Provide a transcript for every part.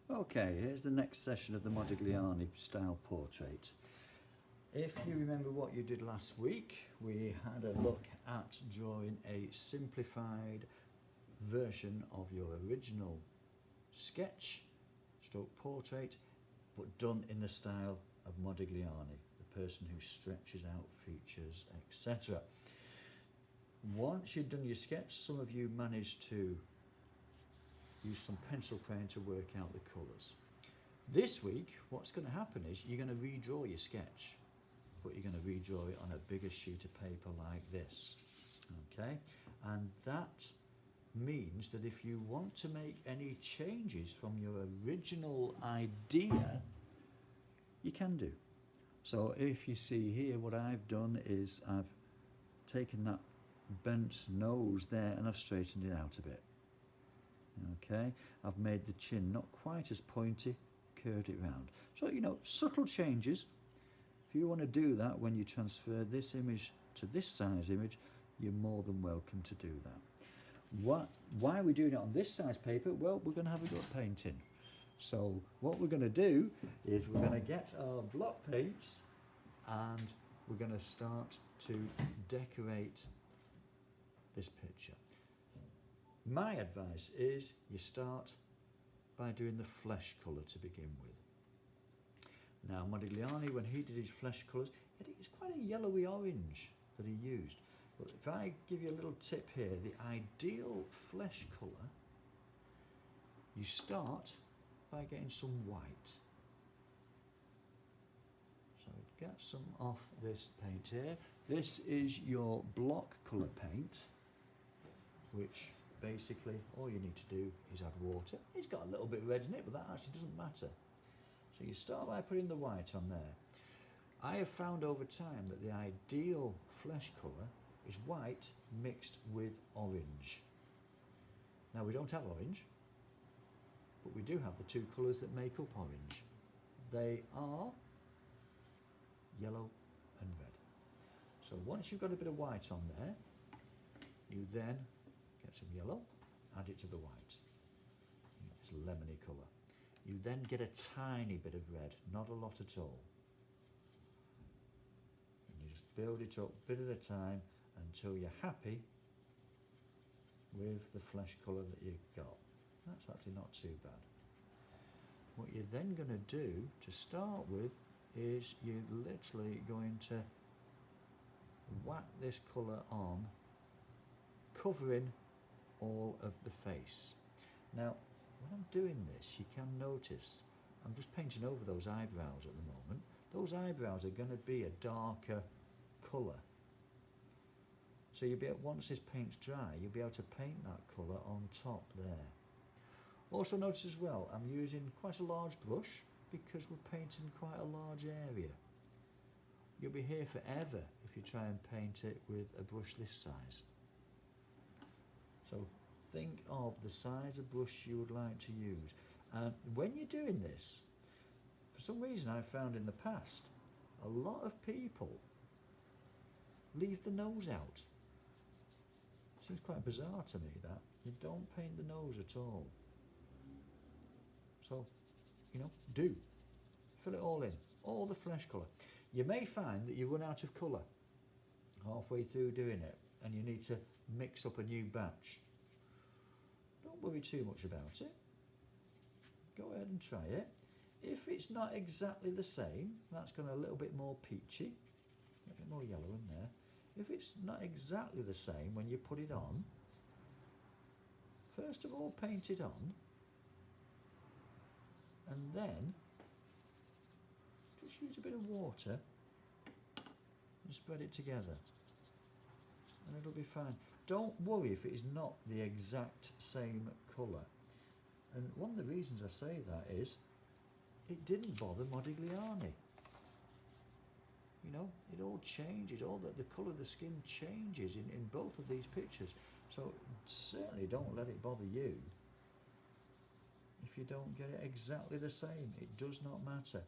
Okay, here's the next session of the Modigliani style portrait. If you remember what you did last week, we had a look at drawing a simplified version of your original sketch stroke portrait, but done in the style of Modigliani, the person who stretches out features, etc. Once you've done your sketch, some of you managed to use some pencil crayon to work out the colours. This week, what's going to happen is you're going to redraw your sketch, but you're going to redraw it on a bigger sheet of paper like this. Okay, and that means that if you want to make any changes from your original idea, you can do. So if you see here, what I've done is I've taken that bent nose there and I've straightened it out a bit. Okay, I've made the chin not quite as pointy, curved it round. So, you know, subtle changes. If you want to do that when you transfer this image to this size image, you're more than welcome to do that. Why are we doing it on this size paper? Well, we're going to have a go at painting. So what we're going to do is we're going to get our block paints and we're going to start to decorate this picture. My advice is you start by doing the flesh colour to begin with. Now Modigliani, when he did his flesh colours, it's quite a yellowy orange that he used. But if I give you a little tip here, the ideal flesh colour, you start by getting some white. So get some off this paint here. This is your block colour paint, which basically all you need to do is add water. It's got a little bit of red in it, but that actually doesn't matter. So you start by putting the white on there. I have found over time that the ideal flesh colour is white mixed with orange. Now we don't have orange, but we do have the two colours that make up orange. They are yellow and red. So once you've got a bit of white on there, you then get some yellow, add it to the white. It's a lemony colour. You then get a tiny bit of red, not a lot at all. And you just build it up bit at a time until you're happy with the flesh colour that you've got. That's actually not too bad. What you're then going to do to start with is you're literally going to whack this colour on, covering all of the face. Now when I'm doing this, you can notice I'm just painting over those eyebrows at the moment. Those eyebrows are going to be a darker colour, so you'll be able, once this paint's dry, you'll be able to paint that colour on top there. Also notice as well, I'm using quite a large brush because we're painting quite a large area. You'll be here forever if you try and paint it with a brush this size. So think of the size of brush you would like to use. And when you're doing this, for some reason I've found in the past, a lot of people leave the nose out. Seems quite bizarre to me that. You don't paint the nose at all. So, you know, do. Fill it all in, all the flesh colour. You may find that you run out of colour halfway through doing it and you need to mix up a new batch. Don't worry too much about it. Go ahead and try it. If it's not exactly the same, that's going a little bit more peachy, a bit more yellow in there. If it's not exactly the same when you put it on, first of all paint it on, and then just use a bit of water and spread it together, and it'll be fine. Don't worry if it is not the exact same colour. And one of the reasons I say that is it didn't bother Modigliani. You know, it all changes, all the colour of the skin changes in both of these pictures. So certainly don't let it bother you if you don't get it exactly the same. It does not matter.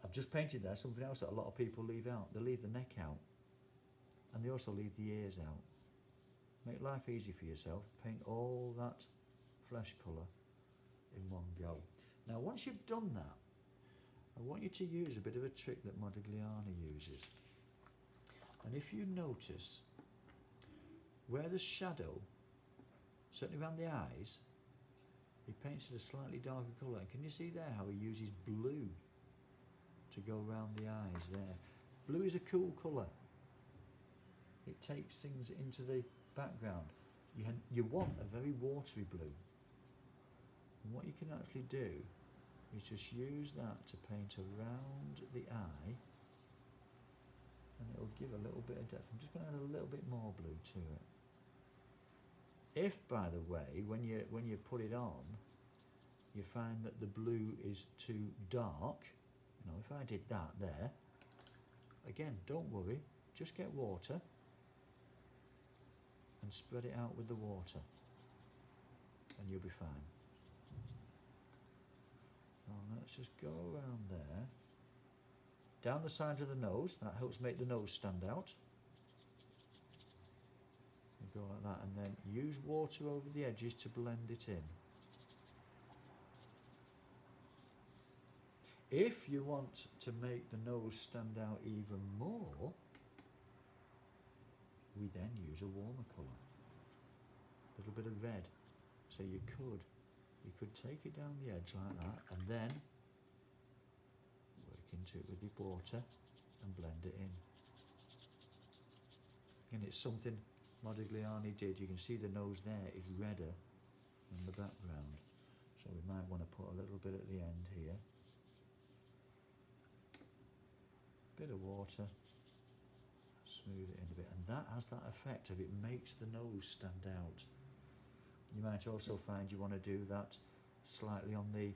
I've just painted there something else that a lot of people leave out. They leave the neck out and they also leave the ears out. Make life easy for yourself. Paint all that flesh colour in one go. Now once you've done that, I want you to use a bit of a trick that Modigliani uses. And if you notice where the shadow, certainly around the eyes, he paints it a slightly darker colour. And can you see there how he uses blue to go around the eyes there? Blue is a cool colour. It takes things into the background. You want a very watery blue. And what you can actually do is just use that to paint around the eye, and it'll give a little bit of depth. I'm just going to add a little bit more blue to it. If, by the way, when you put it on, you find that the blue is too dark, you know, if I did that there, again, don't worry, just get water and spread it out with the water, and you'll be fine. So let's just go around there, down the side of the nose. That helps make the nose stand out. You go like that, and then use water over the edges to blend it in. If you want to make the nose stand out even more, we then use a warmer colour, a little bit of red. So you could take it down the edge like that, and then work into it with your water and blend it in. And it's something Modigliani did. You can see the nose there is redder in the background, so we might want to put a little bit at the end here. Bit of water, smooth it in a bit, and that has that effect of it makes the nose stand out. You might also find you want to do that slightly on the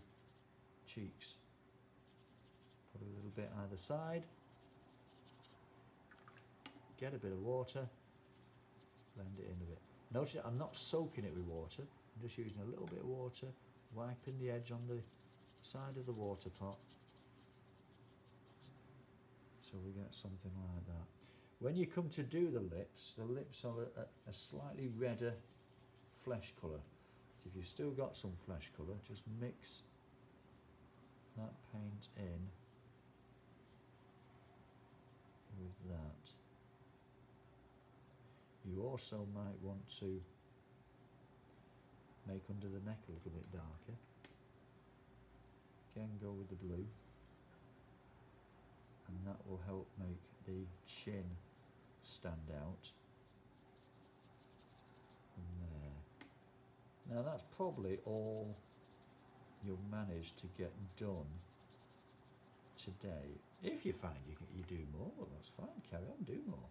cheeks. Put a little bit either side, get a bit of water, blend it in a bit. Notice I'm not soaking it with water, I'm just using a little bit of water, wiping the edge on the side of the water pot. So we get something like that. When you come to do the lips are a slightly redder flesh colour. So if you've still got some flesh colour, just mix that paint in with that. You also might want to make under the neck a little bit darker. Again, go with the blue, and that will help make the chin stand out from there. Now that's probably all you'll manage to get done today. If you find you do more, well, that's fine, carry on, do more.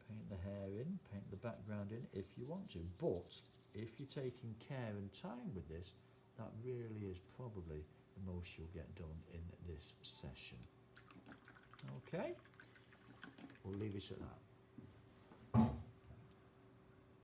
Paint the hair in, paint the background in if you want to, but if you're taking care and time with this, that really is probably the most you'll get done in this session. Okay, we'll leave it at that.